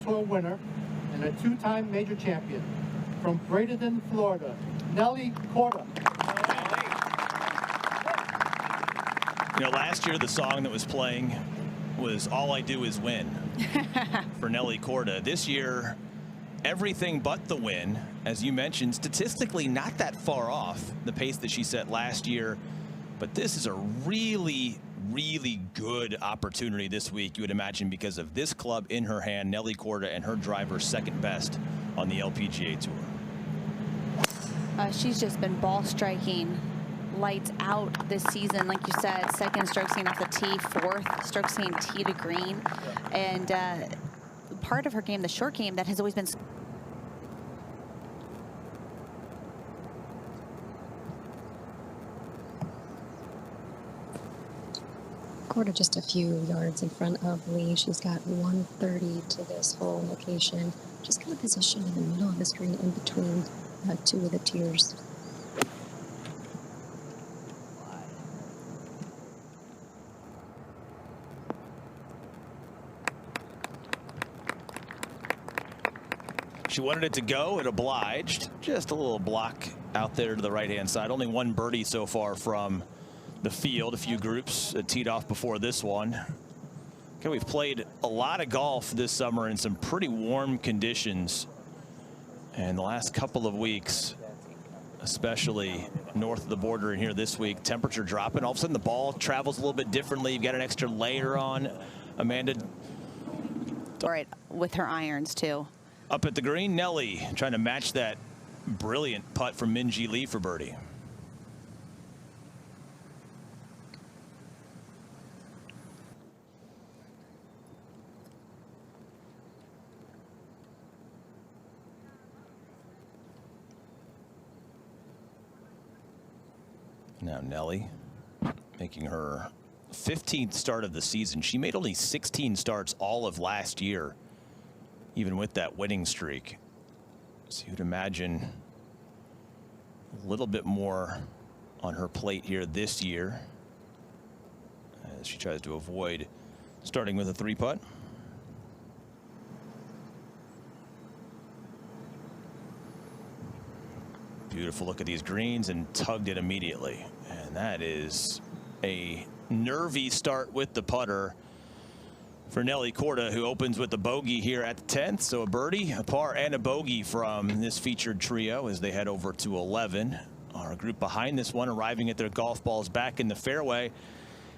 Tour winner and a two-time major champion from Bradenton, Florida, Nelly Korda. You know, last year the song that was playing was All I Do Is Win for Nelly Korda. This year, everything but the win. As you mentioned, statistically not that far off the pace that she set last year. But this is a really, really good opportunity this week, you would imagine, because of this club in her hand, Nelly Korda, and her driver second best on the LPGA Tour. She's just been ball striking lights out this season. Like you said, second stroke scene off the tee, fourth stroke scene tee to green. And part of her game, the short game, that has always been Korda just a few yards in front of Lee. She's got 130 to this whole location. Just kind of positioned in the middle of the screen in between two of the tiers. She wanted it to go. It obliged. Just a little block out there to the right-hand side. Only one birdie so far from the field. A few groups teed off before this one. Okay, we've played a lot of golf this summer in some pretty warm conditions. And the last couple of weeks, especially north of the border and here this week, temperature dropping. All of a sudden the ball travels a little bit differently. You've got an extra layer on. Amanda. all right with her irons too. Up at the green, Nelly trying to match that brilliant putt from Minjee Lee for birdie. Now Nelly making her 15th start of the season. She made only 16 starts all of last year, even with that winning streak. So you'd imagine a little bit more on her plate here this year as she tries to avoid starting with a three putt. Beautiful look at these greens and tugged it immediately. And that is a nervy start with the putter for Nelly Korda, who opens with a bogey here at the 10th. So a birdie, a par, and a bogey from this featured trio as they head over to 11. Our group behind this one arriving at their golf balls back in the fairway.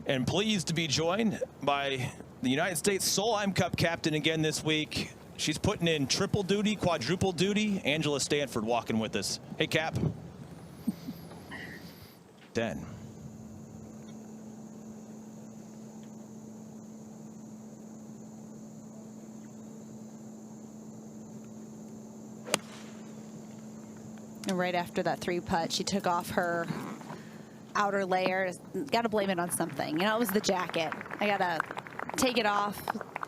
And pleased to be joined by the United States Solheim Cup captain again this week. She's putting in triple duty, quadruple duty. Angela Stanford walking with us. Hey, Cap. 10. And right after that three putt, she took off her outer layer. Got to blame it on something. You know, it was the jacket. I got to take it off,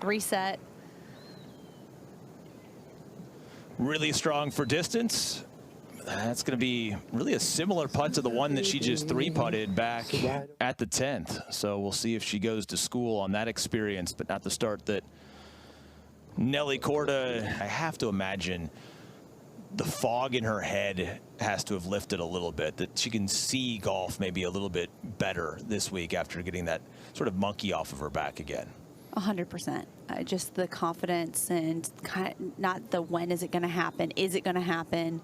reset. Really strong for distance. That's going to be really a similar putt to the one that she just three putted back at the 10th. So we'll see if she goes to school on that experience, but not the start that Nelly Korda. I have to imagine the fog in her head has to have lifted a little bit, that she can see golf maybe a little bit better this week after getting that sort of monkey off of her back again. 100%. Just the confidence and kind of not the when is it going to happen, is it going to happen.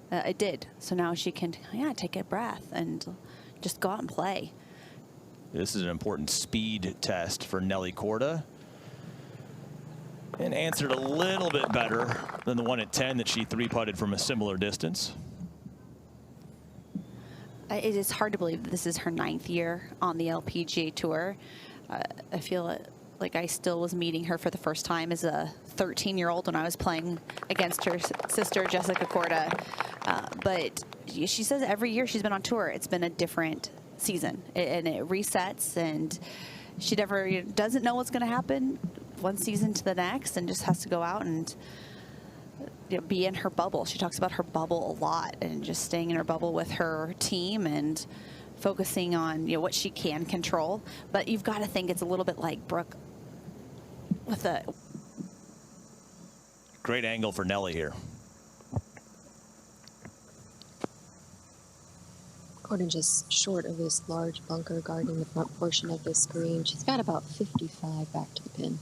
It did. So now she can, take a breath and just go out and play. This is an important speed test for Nelly Korda. And answered a little bit better than the one at 10 that she three putted from a similar distance. It is hard to believe that this is her 9th year on the LPGA Tour. I feel like I still was meeting her for the first time as a 13-year-old when I was playing against her sister, Jessica Korda. But she says every year she's been on tour, it's been a different season. And it resets, and she never doesn't know what's going to happen one season to the next, and just has to go out and be in her bubble. She talks about her bubble a lot and just staying in her bubble with her team and focusing on what she can control. But you've got to think it's a little bit like Brooke with the Great angle for Nelly here. Korda just short of this large bunker guarding the front portion of this green. She's got about 55 back to the pin.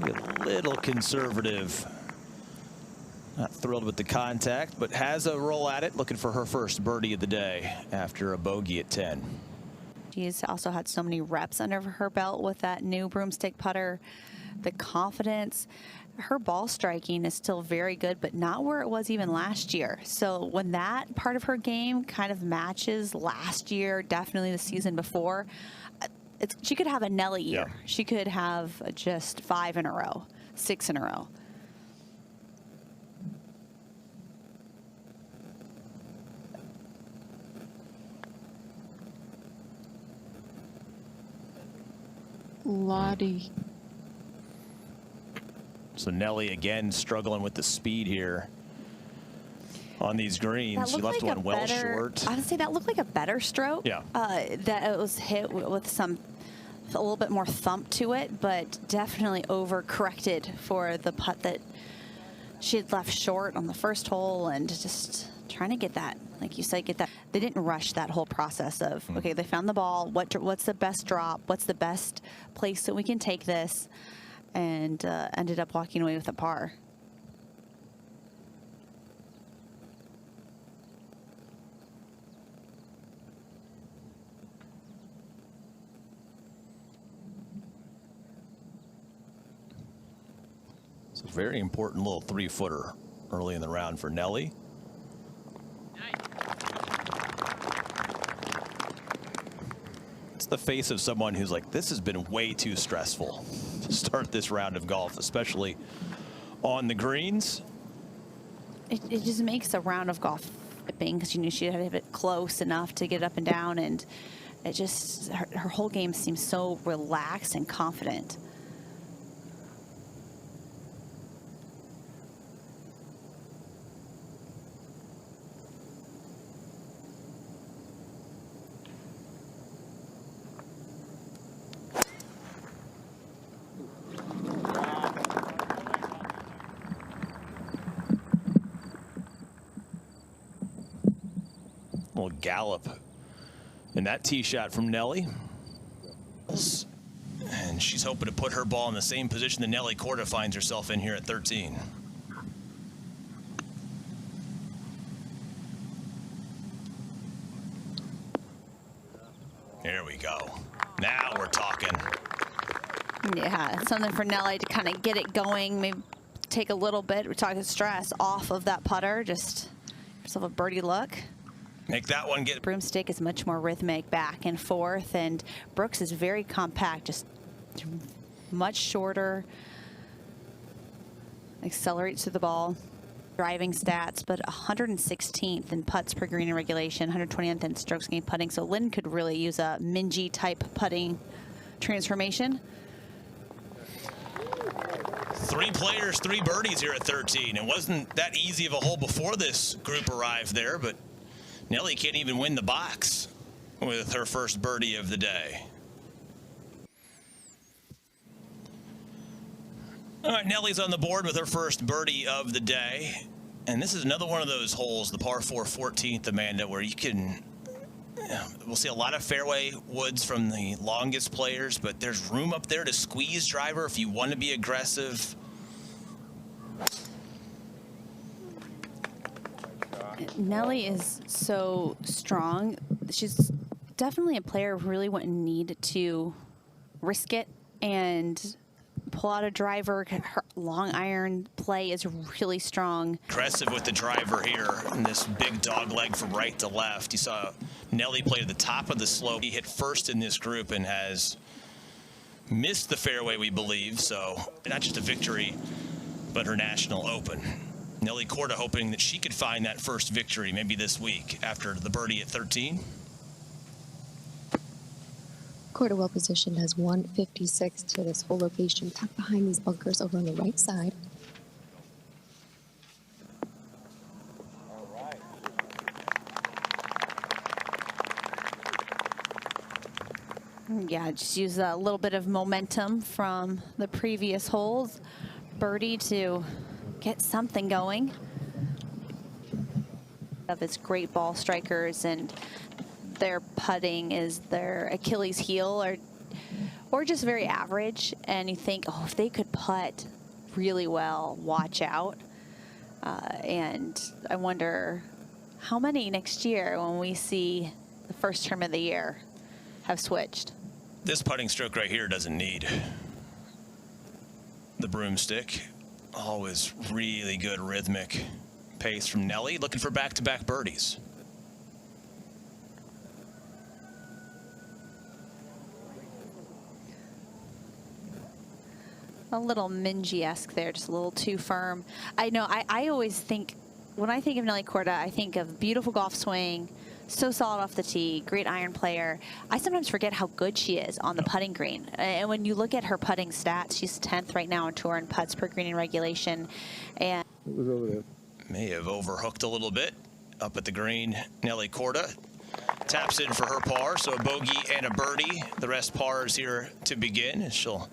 Maybe a little conservative. Not thrilled with the contact, but has a roll at it, looking for her first birdie of the day after a bogey at 10. She's also had so many reps under her belt with that new broomstick putter. The confidence, her ball striking is still very good, but not where it was even last year. So when that part of her game kind of matches last year, definitely the season before, she could have a Nelly year. Yeah. She could have just 5 in a row, 6 in a row. Lottie. So Nelly again struggling with the speed here on these greens. She left one well short. I would say that looked like a better stroke. Yeah. That it was hit with a little bit more thump to it, but definitely overcorrected for the putt that she had left short on the first hole, and just trying to get that, like you said, get that. They didn't rush that whole process of, okay, they found the ball. What's the best drop? What's the best place that we can take this? And ended up walking away with a par. It's a very important little 3-footer early in the round for Nelly. It's the face of someone who's like, this has been way too stressful to start this round of golf, especially on the greens. It just makes a round of golf flipping, because you knew she had to hit it close enough to get up and down, and it just, her whole game seems so relaxed and confident. Little gallop in that tee shot from Nelly. And she's hoping to put her ball in the same position that Nelly Korda finds herself in here at 13. Here we go. Now we're talking. Yeah, it's something for Nelly to kind of get it going, maybe take a little bit, we're talking stress off of that putter, just give yourself a birdie look. Make that one get. Broomstick is much more rhythmic back and forth, and Brooks is very compact, just much shorter, accelerates to the ball. Driving stats, but 116th in putts per green in regulation, 120th in strokes gained putting. So Lynn could really use a Minjee type putting transformation. 3 players, 3 birdies here at 13. It wasn't that easy of a hole before this group arrived there, but Nelly can't even win the box with her first birdie of the day. All right, Nelly's on the board with her first birdie of the day. And this is another one of those holes, the par 4 14th, Amanda, where you can, we'll see a lot of fairway woods from the longest players, but there's room up there to squeeze driver if you want to be aggressive. Nelly is so strong. She's definitely a player who really wouldn't need to risk it and pull out a driver. Her long iron play is really strong. Aggressive with the driver here, and this big dog leg from right to left. You saw Nelly play to the top of the slope. He hit first in this group and has missed the fairway, we believe. So not just a victory, but her National Open. Nelly Korda hoping that she could find that first victory maybe this week after the birdie at 13. Korda well positioned, has 156 to this whole location, tucked behind these bunkers over on the right side. Yeah, just use a little bit of momentum from the previous holes. Birdie to get something going. Of its great ball strikers, and their putting is their Achilles heel, or just very average. And you think, oh, if they could putt really well, watch out. And I wonder how many next year, when we see the first term of the year, have switched. This putting stroke right here doesn't need the broomstick. Always really good rhythmic pace from Nelly, looking for back-to-back birdies. A little Mingy-esque there, just a little too firm. I know, I always think, when I think of Nelly Korda, I think of beautiful golf swing, so solid off the tee, great iron player. I sometimes forget how good she is on the putting green. And when you look at her putting stats, she's 10th right now on tour in putts per green in regulation. And it was over there. May have overhooked a little bit up at the green. Nelly Korda taps in for her par, so a bogey and a birdie. The rest pars here to begin. She'll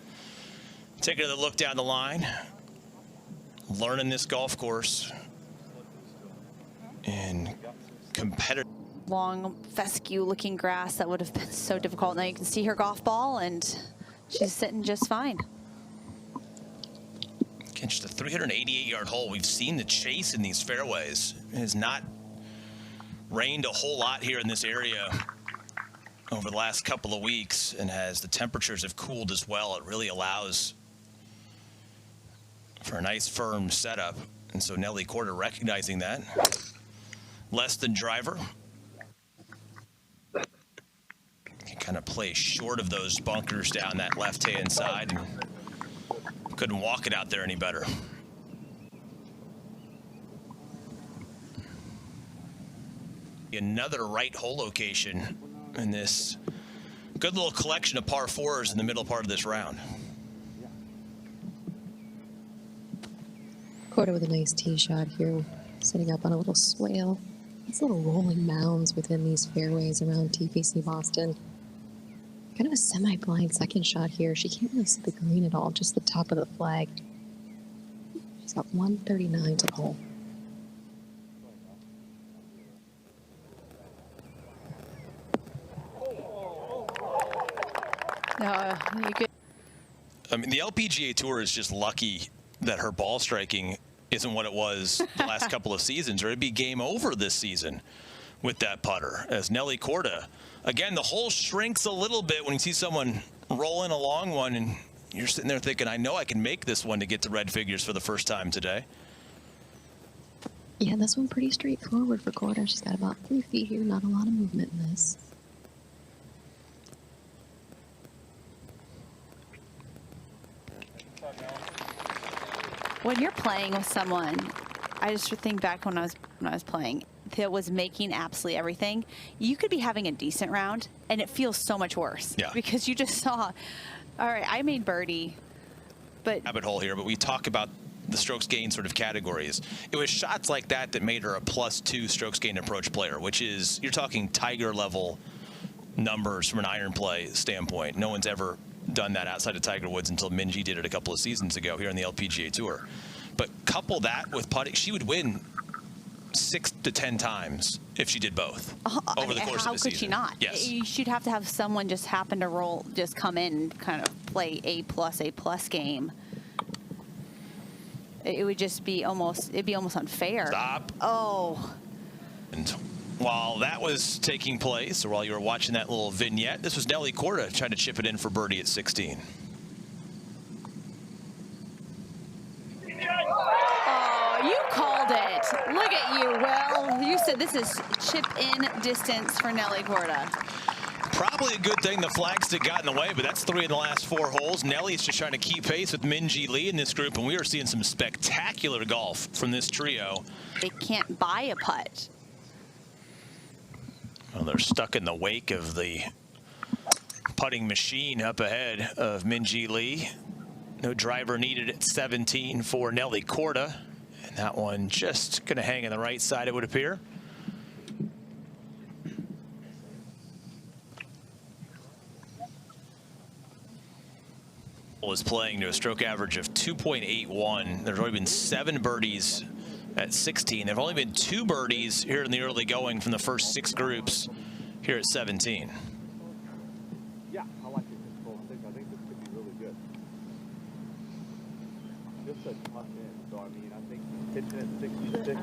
take another look down the line, learning this golf course in competitive. Long, fescue-looking grass that would have been so difficult. Now you can see her golf ball, and she's sitting just fine. Again, just a 388-yard hole. We've seen the chase in these fairways. It has not rained a whole lot here in this area over the last couple of weeks, and as the temperatures have cooled as well, it really allows for a nice firm setup. And so Nelly Korda recognizing that. Less than driver. Can kind of play short of those bunkers down that left-hand side. And couldn't walk it out there any better. Another right hole location in this good little collection of par fours in the middle part of this round. Korda with a nice tee shot here, sitting up on a little swale. These little rolling mounds within these fairways around TPC Boston. Kind of a semi-blind second shot here. She can't really see the green at all, just the top of the flag. She's got 139 to the hole. You could. I mean, the LPGA Tour is just lucky that her ball striking isn't what it was the last couple of seasons, or it'd be game over this season with that putter. As Nelly Korda, again, the hole shrinks a little bit when you see someone rolling a long one, and you're sitting there thinking, I know I can make this one to get to red figures for the first time today. Yeah, this one pretty straightforward for Korda. She's got about 3 feet here, not a lot of movement in this. When you're playing with someone, I just think back when I was playing, that was making absolutely everything. You could be having a decent round, and it feels so much worse. Yeah. Because you just saw, all right, I made birdie, but Rabbit hole here, but we talk about the strokes gained sort of categories. It was shots like that that made her a +2 strokes gained approach player, which is, you're talking Tiger level numbers from an iron play standpoint. No one's ever done that outside of Tiger Woods until Mingy did it a couple of seasons ago here on the LPGA Tour. But couple that with putting, she would win 6 to 10 times if she did both over the course of the season. How could she not? Yes. She'd have to have someone just happen to roll, just come in and kind of play A+ game. It would just be almost, it'd be almost unfair. Stop. Oh. And while that was taking place, or while you were watching that little vignette, this was Nelly Korda trying to chip it in for birdie at 16. Oh, you called it. Look at you, Will. You said this is chip-in distance for Nelly Korda. Probably a good thing the flag stick got in the way, but that's 3 in the last 4 holes. Nelly's just trying to keep pace with Mingy Lee in this group, and we are seeing some spectacular golf from this trio. They can't buy a putt. Well, they're stuck in the wake of the putting machine up ahead of Mingy Lee. No driver needed at 17 for Nelly Korda. And that one just going to hang on the right side, it would appear. is playing to a stroke average of 2.81. There's only been 7 birdies at 16. There have only been 2 birdies here in the early going from the first 6 groups here at 17. Yeah, I like it. I think this could be really good. Just a tough in. So, I mean, I think pitching at 66.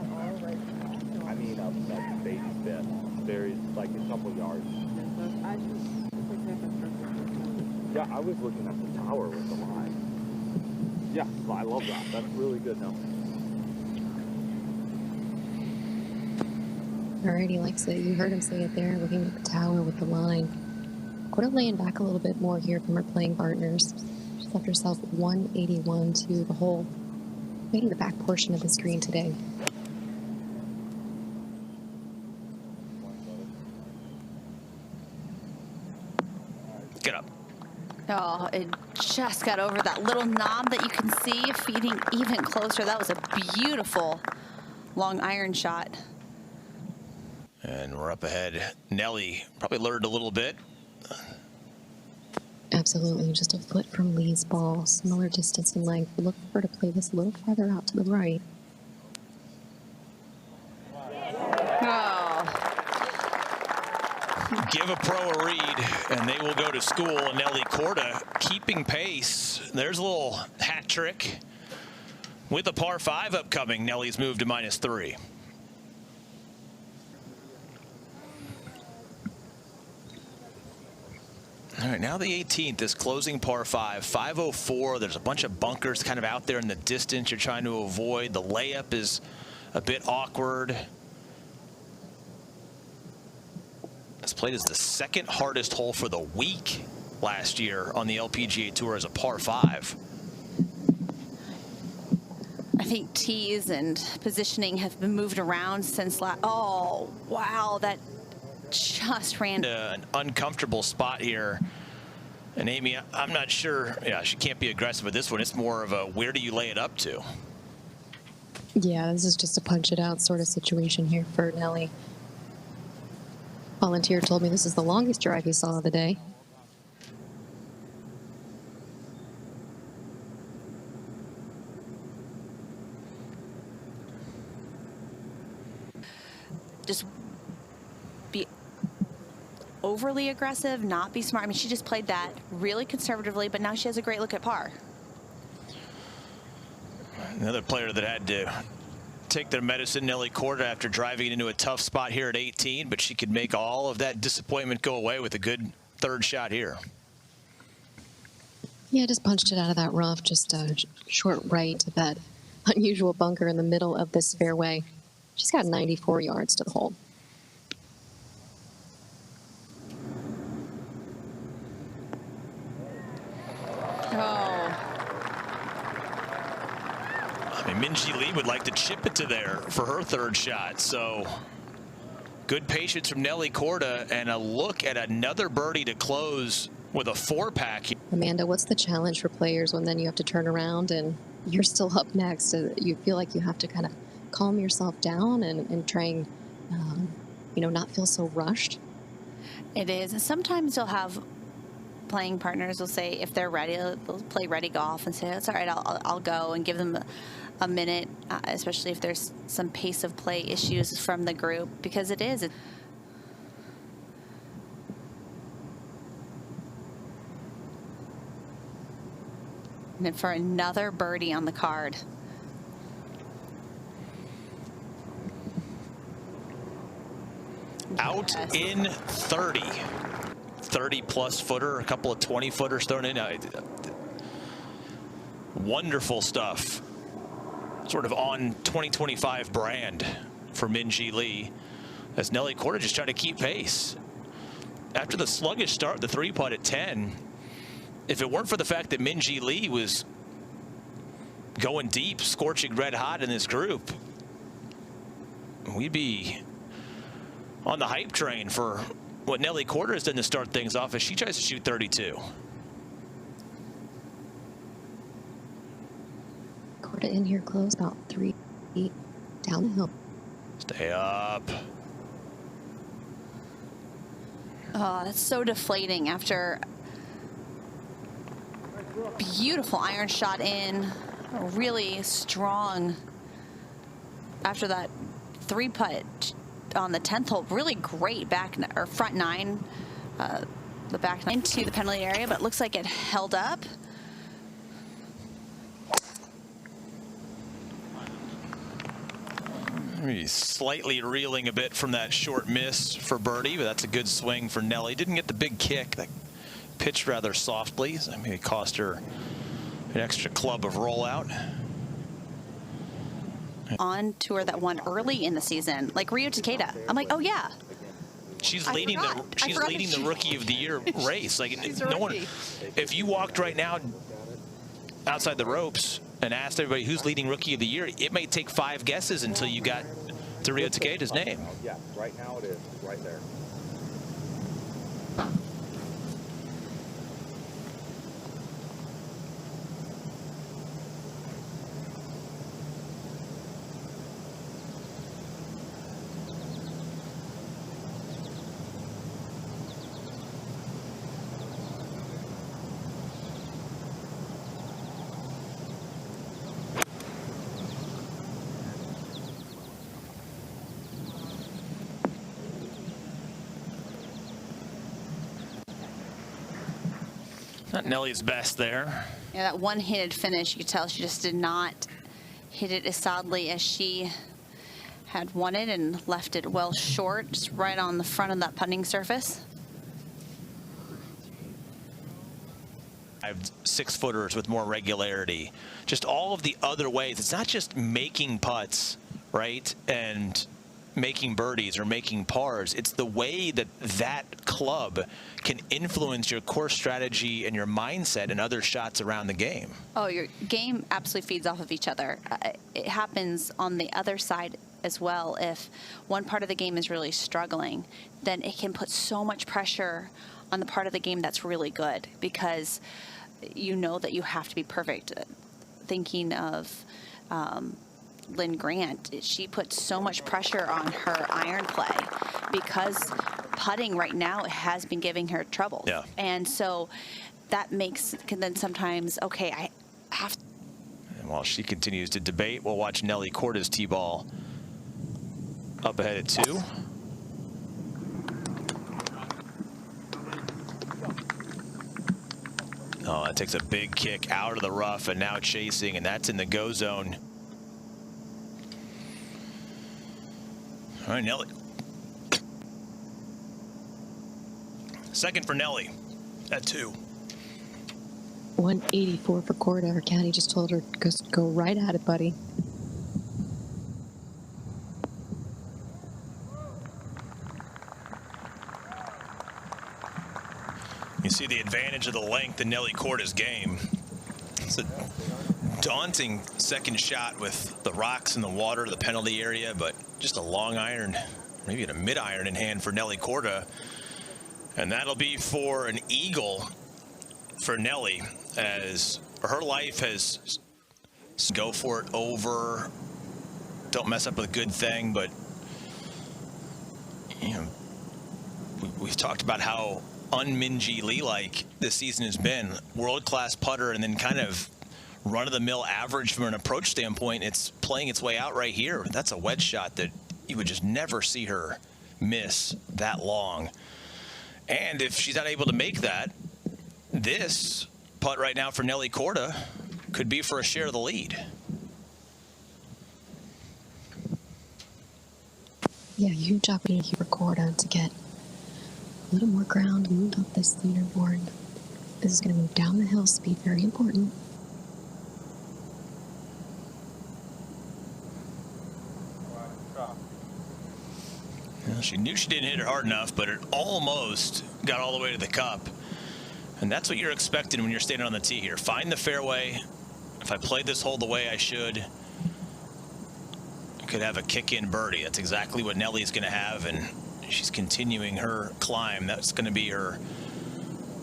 I mean, that's a baby step. There's like a couple yards. Yeah, I was looking at the tower with the line. Yeah, I love that. That's really good now. Alright, he likes it. You heard him say it there, looking at the tower with the line. Korda laying back a little bit more here from her playing partners. She's left herself 181 to the hole, making the back portion of the screen today. Get up. Oh, it just got over that little knob that you can see, feeding even closer. That was a beautiful long iron shot. And we're up ahead. Nelly probably learned a little bit. Absolutely, just a foot from Lee's ball, similar distance and length. Look for her to play this a little farther out to the right. Oh. Give a pro a read, and they will go to school. And Nelly Korda keeping pace. There's a little hat trick. With a par 5 upcoming, Nelly's moved to -3. All right, now the 18th is closing par 5, 504. There's a bunch of bunkers kind of out there in the distance you're trying to avoid. The layup is a bit awkward. It's played as the 2nd hardest hole for the week last year on the LPGA Tour as a par 5. I think tees and positioning have been moved around since last. Oh, wow, that just ran. An uncomfortable spot here. And Amy, I'm not sure. Yeah, she can't be aggressive with this one. It's more of a where do you lay it up to? Yeah, this is just a punch it out sort of situation here for Nelly. Volunteer told me this is the longest drive he saw of the day. Just be overly aggressive, not be smart. I mean, she just played that really conservatively, but now she has a great look at par. Another player that had to take their medicine, Nelly Korda, after driving into a tough spot here at 18, but she could make all of that disappointment go away with a good 3rd shot here. Yeah, just punched it out of that rough, just a short right to that unusual bunker in the middle of this fairway. She's got 94 yards to the hole. I mean, Minjee Lee would like to chip it to there for her 3rd shot. So good patience from Nelly Korda, and a look at another birdie to close with a 4-pack. Amanda, what's the challenge for players when then you have to turn around and you're still up next? So you feel like you have to kind of calm yourself down and try and, you know, not feel so rushed? It is. And sometimes you'll have playing partners will say, if they're ready, they'll play ready golf and say, it's all right, I'll go, and give them a minute, especially if there's some pace of play issues from the group, because it is. And then for another birdie on the card. Out Yes. in 30. 30-plus footer, a couple of 20-footers thrown in. Wonderful stuff. Sort of on 2025 brand for Minjee Lee, as Nelly Korda just trying to keep pace. After the sluggish start, the 3-putt at 10, if it weren't for the fact that Minjee Lee was going deep, scorching red hot in this group, we'd be on the hype train for what Nelly Korda has done to start things off as she tries to shoot 32. Korda in here close, about 3 feet down the hill. Stay up. Oh, that's so deflating after beautiful iron shot in, really strong after that 3-putt on the 10th hole. Really great back or front 9, the back 9 into the penalty area, but it looks like it held up. Maybe slightly reeling a bit from that short miss for birdie, but that's a good swing for Nelly. Didn't get the big kick. That pitched rather softly, so maybe it cost her an extra club of rollout. On tour that won early in the season, like Rio Takeda. I'm like, oh yeah. She's leading the Rookie of the Year race. Like no one. If you walked right now outside the ropes and asked everybody who's leading Rookie of the Year, it may take 5 guesses until you got to Rio Takeda's name. Yeah, right now it is right there. Not Nelly's best there. Yeah, that one-handed finish, you could tell she just did not hit it as solidly as she had wanted and left it well short, just right on the front of that putting surface. 6-footers with more regularity. Just all of the other ways. It's not just making putts, right, and making birdies or making pars. It's the way that that club can influence your course strategy and your mindset and other shots around the game. Oh, your game absolutely feeds off of each other. It happens on the other side as well. If one part of the game is really struggling, then it can put so much pressure on the part of the game that's really good, because you know that you have to be perfect. Thinking of Lynn Grant, she put so much pressure on her iron play because putting right now has been giving her trouble. Yeah. And so that can then sometimes, okay, I have to. And while she continues to debate, we'll watch Nelly Korda's tee ball up ahead at 2. Oh, that takes a big kick out of the rough and now chasing, and that's in the go zone. All right, Nelly. Second for Nelly at 2. 184 for Korda. Her caddy just told her, go right at it, buddy. You see the advantage of the length in Nelly Korda's game. It's a daunting second shot with the rocks in the water, the penalty area, but just a long iron, maybe a mid iron in hand for Nelly Korda. And that'll be for an eagle for Nelly, as her life has go for it over. Don't mess up with a good thing, but you know, we've talked about how un-Minjee Lee-like this season has been. World-class putter and then kind of run-of-the-mill average from an approach standpoint. It's playing its way out right here. That's a wedge shot that you would just never see her miss that long. And if she's not able to make that, this putt right now for Nelly Korda could be for a share of the lead. Yeah, huge opportunity for Korda to get a little more ground, move up this leaderboard. This is going to move down the hill, speed very important. Well, she knew she didn't hit it hard enough, but it almost got all the way to the cup. And that's what you're expecting when you're standing on the tee here. Find the fairway. If I played this hole the way I should, I could have a kick-in birdie. That's exactly what Nelly's going to have, and she's continuing her climb. That's going to be her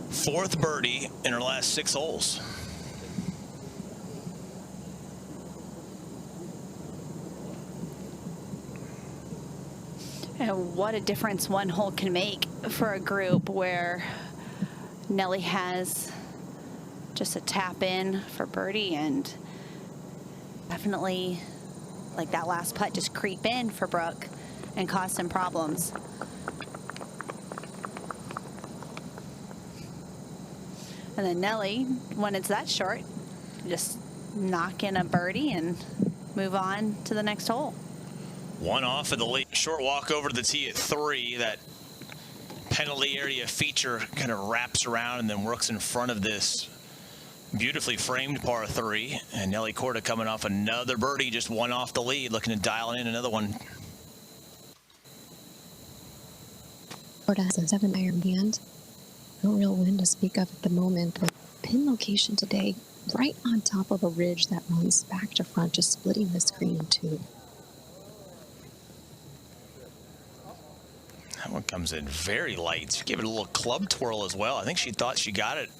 4th birdie in her last 6 holes. And what a difference one hole can make for a group where Nelly has just a tap in for birdie, and definitely like that last putt just creep in for Brooke and cause some problems. And then Nelly, when it's that short, just knock in a birdie and move on to the next hole. One off of the late short walk over to the tee at 3. That penalty area feature kind of wraps around and then works in front of this beautifully framed par 3. And Nelly Korda coming off another birdie, just one off the lead, looking to dial in another one. Korda has a 7-iron hand. No real wind to speak of at the moment, but pin location today, right on top of a ridge that runs back to front, just splitting the screen in two. That one comes in very light. She gave it a little club twirl as well. I think she thought she got it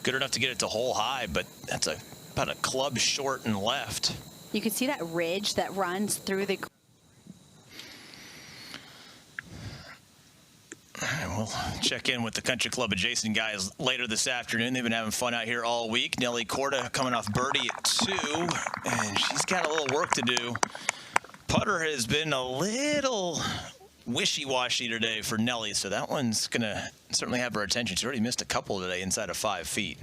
good enough to get it to hole high, but that's about a club short and left. You can see that ridge that runs through the. All right, we'll check in with the Country Club adjacent guys later this afternoon. They've been having fun out here all week. Nelly Korda coming off birdie at 2, and she's got a little work to do. Putter has been a little wishy-washy today for Nelly, so that one's going to certainly have her attention. She's already missed a couple today inside of 5 feet.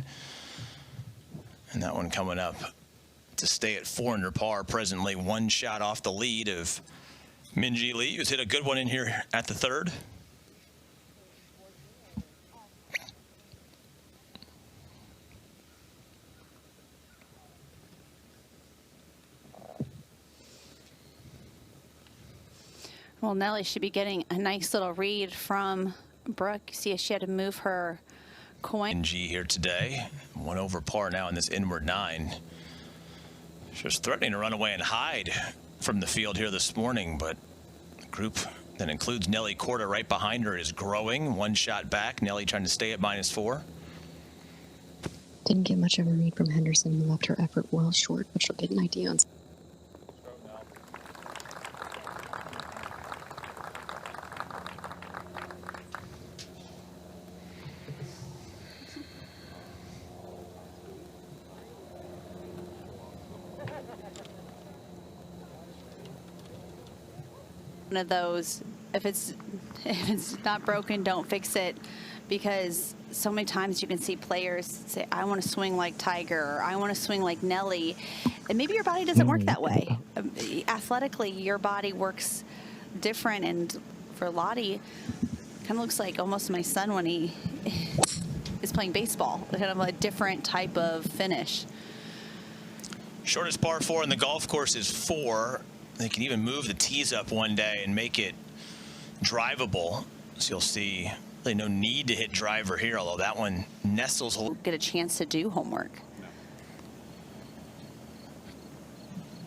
And that one coming up to stay at 4 under par presently, one shot off the lead of Minjee Lee, who's hit a good one in here at the 3rd. Well, Nelly should be getting a nice little read from Brooke. See if she had to move her coin. Minjee here today, 1 over par now in this inward 9. She was threatening to run away and hide from the field here this morning, but the group that includes Nelly Korda right behind her is growing. 1 shot back. Nelly trying to stay at -4. Didn't get much of a read from Henderson, who left her effort well short, but she'll get an idea on. One of those, if it's not broken, don't fix it, because so many times you can see players say, I want to swing like Tiger, or I want to swing like Nelly, and maybe your body doesn't work that way. Athletically, your body works different, and for Lottie, kind of looks like almost my son when he is playing baseball, kind of a different type of finish. Shortest par 4 in the golf course is 4. They can even move the tees up one day and make it drivable. So you'll see really no need to hit driver here, although that one nestles. Get a chance to do homework.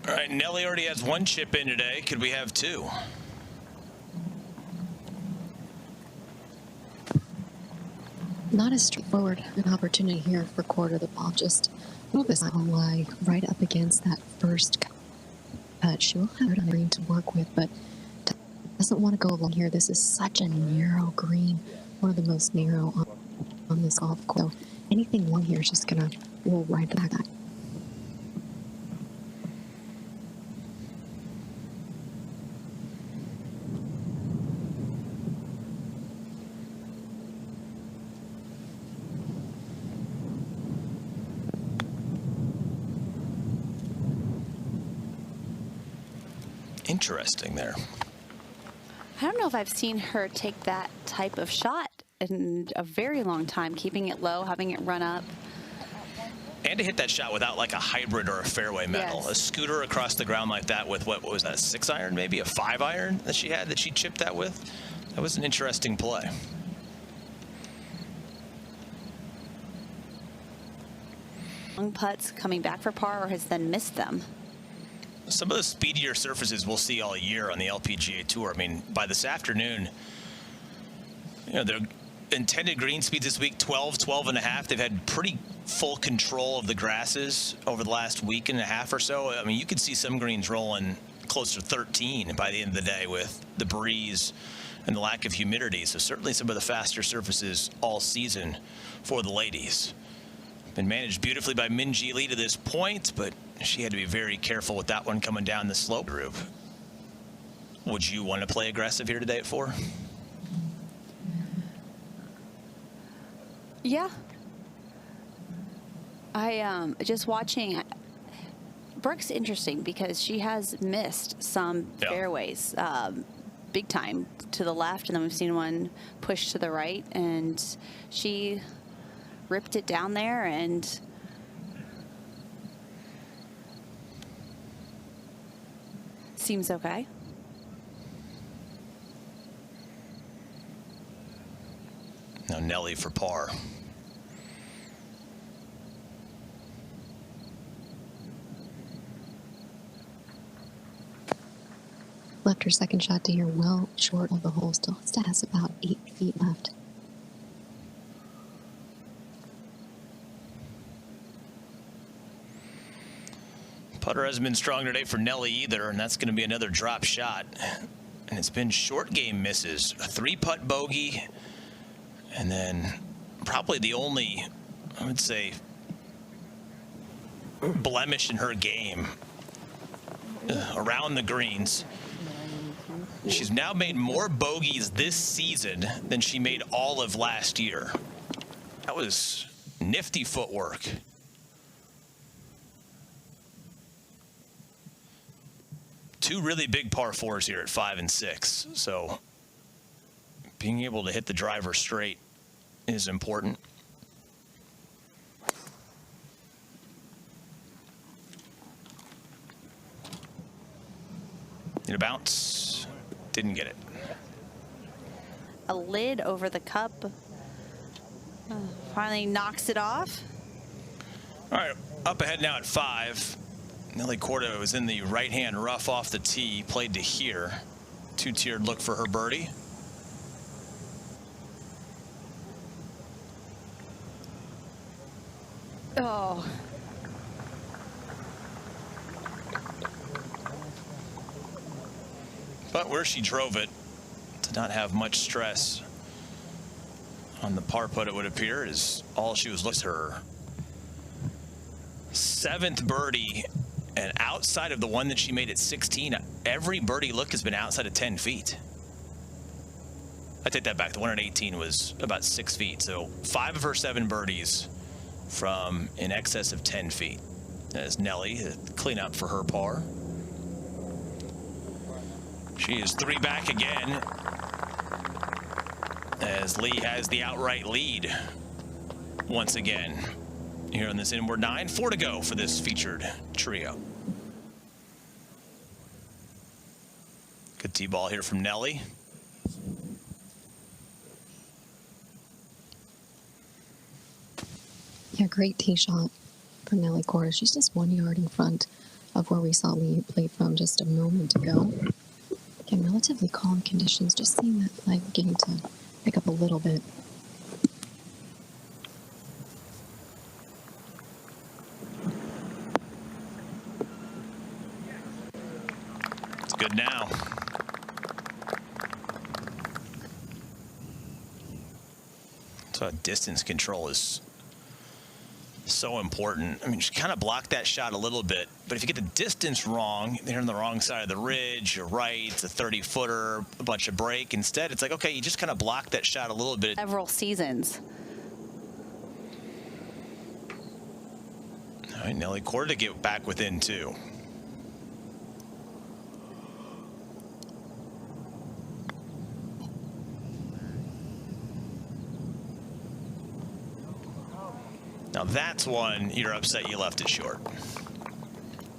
All right, Nelly already has 1 chip in today. Could we have 2? Not as straightforward an opportunity here for Korda. The ball just a little bit lie right up against that first cut. She will have it on the green to work with, but doesn't want to go along here. This is such a narrow green, one of the most narrow on this golf course. So anything long here is just going to roll right back. Interesting there. I don't know if I've seen her take that type of shot in a very long time, keeping it low, having it run up. And to hit that shot without like a hybrid or a fairway metal. Yes. A scooter across the ground like that with what was that, a 6-iron, maybe a 5-iron that she had, that she chipped that with. That was an interesting play. Long putts coming back for par, or has then missed them. Some of the speedier surfaces we'll see all year on the LPGA Tour. I mean, by this afternoon, you know, their intended green speeds this week, 12, 12 and a half. They've had pretty full control of the grasses over the last week and a half or so. I mean, you could see some greens rolling close to 13 by the end of the day with the breeze and the lack of humidity. So certainly some of the faster surfaces all season for the ladies. Been managed beautifully by Minji Lee to this point, but she had to be very careful with that one coming down the slope. Would you want to play aggressive here today at 4? Yeah. Just watching. Brooke's interesting because she has missed some fairways big time to the left, and then we've seen one push to the right, and she ripped it down there and seems okay. Now Nelly for par. Left her second shot to here well short of the hole. Still has about 8 feet left. Putter hasn't been strong today for Nelly either, and that's going to be another drop shot. And it's been short game misses. A 3-putt bogey, and then probably the only, I would say, blemish in her game around the greens. She's now made more bogeys this season than she made all of last year. That was nifty footwork. Two really big par 4s here at 5 and 6. So being able to hit the driver straight is important. Need a bounce. Didn't get it. A lid over the cup. Finally knocks it off. All right, up ahead now at 5. Nelly Korda was in the right-hand rough off the tee, played to here. 2-tiered look for her birdie. Oh. But where she drove it, to not have much stress on the par putt, it would appear, is all she was looking. Her 7th birdie, and outside of the one that she made at 16, every birdie look has been outside of 10 feet. I take that back. The one at 18 was about 6 feet. So 5 of her 7 birdies from in excess of 10 feet. As Nelly, clean up for her par. She is 3 back again, as Lee has the outright lead once again here on this inward 9. 4 to go for this featured trio. Good tee ball here from Nelly. Yeah, great tee shot from Nelly Korda. She's just 1 yard in front of where we saw Lee play from just a moment ago. Again, relatively calm conditions. Just seeing that flag beginning to pick up a little bit. It's good now. So distance control is so important. I mean, she kind of blocked that shot a little bit, but if you get the distance wrong, they're on the wrong side of the ridge, you're right, it's a 30-footer, a bunch of break. Instead, it's like, okay, you just kind of block that shot a little bit. Several seasons. All right, Nelly Korda to get back within 2. Now that's one you're upset you left it short.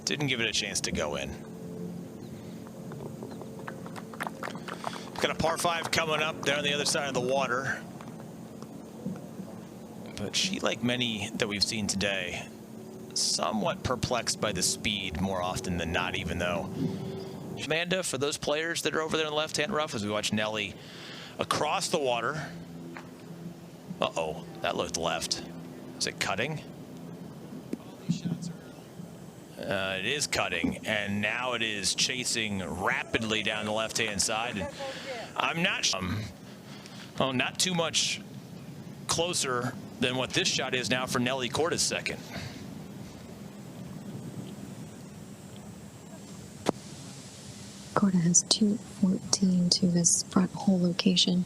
Didn't give it a chance to go in. Got a par 5 coming up there on the other side of the water. But she, like many that we've seen today, somewhat perplexed by the speed more often than not, even though. Amanda, for those players that are over there in the left-hand rough, as we watch Nelly across the water. Uh-oh, that looked left. Is it cutting? It is cutting, and now it is chasing rapidly down the left-hand side. And I'm not. Oh, not too much closer than what this shot is now for Nelly Korda's second. Korda has 214 to this front hole location.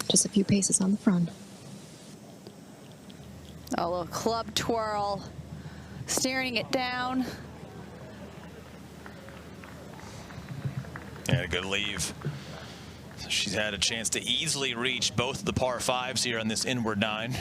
Just a few paces on the front. A little club twirl, steering it down. And a good leave. So she's had a chance to easily reach both of the par fives here on this inward 9.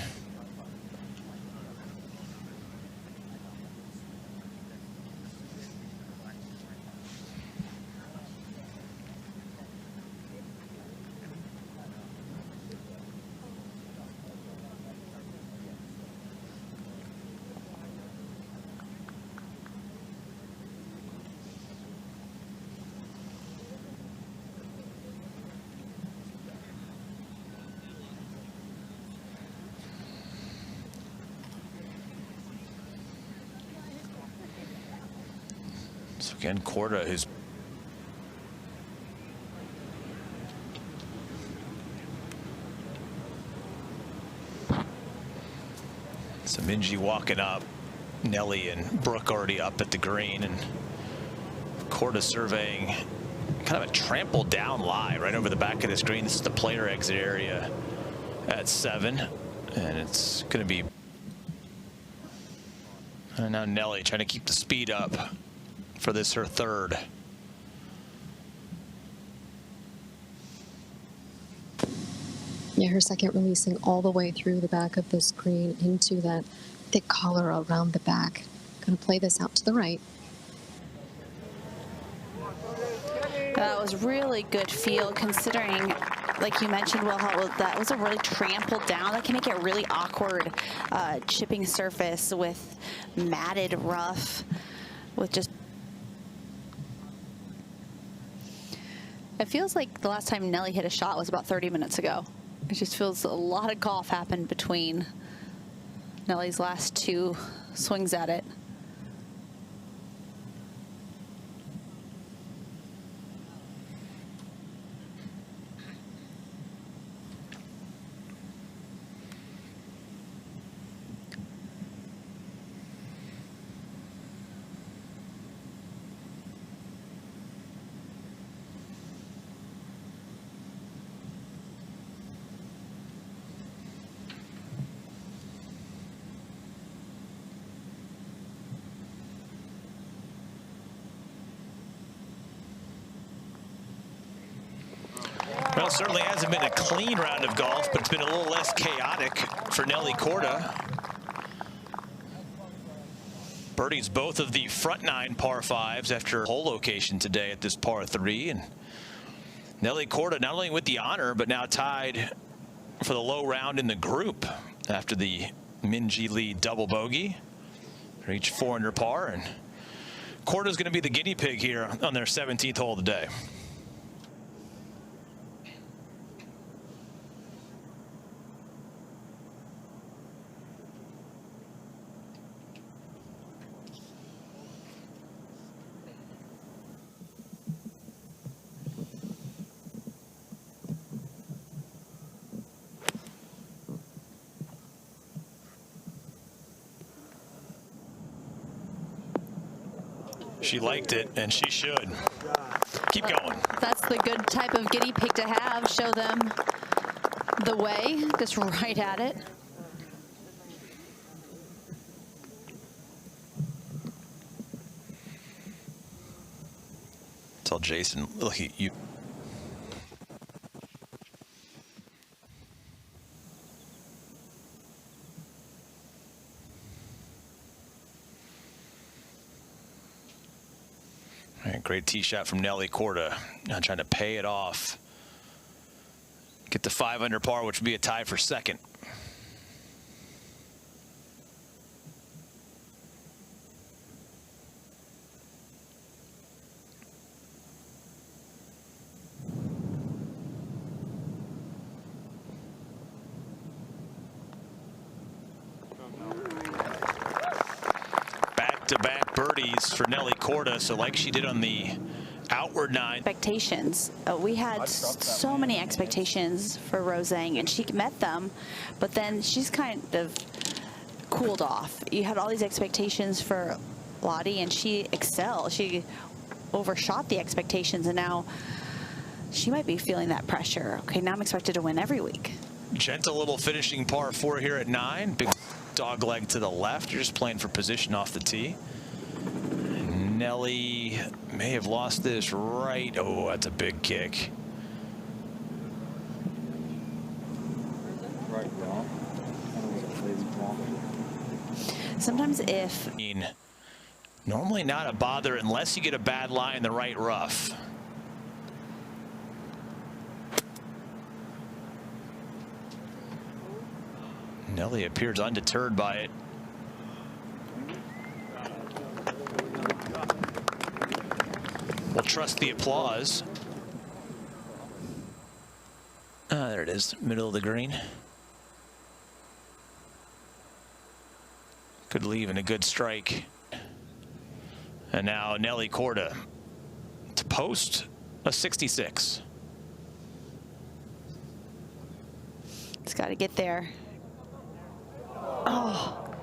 So again, Korda, who's so Minjee walking up, Nelly and Brooke already up at the green, and Korda surveying kind of a trampled down lie right over the back of this green. This is the player exit area at 7, and it's going to be, and now Nelly trying to keep the speed up for this, her third. Yeah, her second releasing all the way through the back of this green into that thick collar around the back. Gonna play this out to the right. That was really good feel considering, like you mentioned, Will, how that was a really trampled down. That can make it really awkward chipping surface with matted rough, with just. It feels like the last time Nelly hit a shot was about 30 minutes ago. It just feels a lot of golf happened between Nelly's last 2 swings at it. Well, it certainly hasn't been a clean round of golf, but it's been a little less chaotic for Nelly Korda. Birdies both of the front 9 par 5s after hole location today at this par 3. And Nelly Korda not only with the honor, but now tied for the low round in the group after the Minjee Lee double bogey. Reached 4 under par, and Korda's going to be the guinea pig here on their 17th hole of the day. She liked it, and she should. Keep going. That's the good type of guinea pig to have. Show them the way, just right at it. Tell Jason, look, you. All right, great tee shot from Nelly Korda. Now trying to pay it off. Get to 5 under par, which would be a tie for second. Back-to-back birdies for Nelly Korda. So like she did on the outward 9. Expectations. We had so many expectations for Roseng, and she met them, but then she's kind of cooled off. You had all these expectations for Lottie, and she excelled. She overshot the expectations, and now she might be feeling that pressure. Okay, now I'm expected to win every week. Gentle little finishing par 4 here at 9. Big dog leg to the left. You're just playing for position off the tee. Nelly may have lost this right. Oh, that's a big kick. Sometimes if normally not a bother unless you get a bad lie in the right rough. Nelly appears undeterred by it. We'll trust the applause. There it is, middle of the green. Good leave and a good strike. And now Nelly Korda to post a 66. it's got to get there. Oh.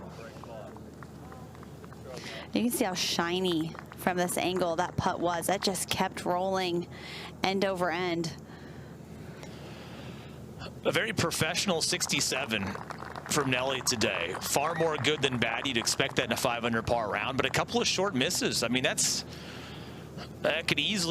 You can see how shiny from this angle that putt was. That just kept rolling end over end. A very professional 67 from Nelly today. Far more good than bad. You'd expect that in a 5 under par round, but a couple of short misses. I mean, that could easily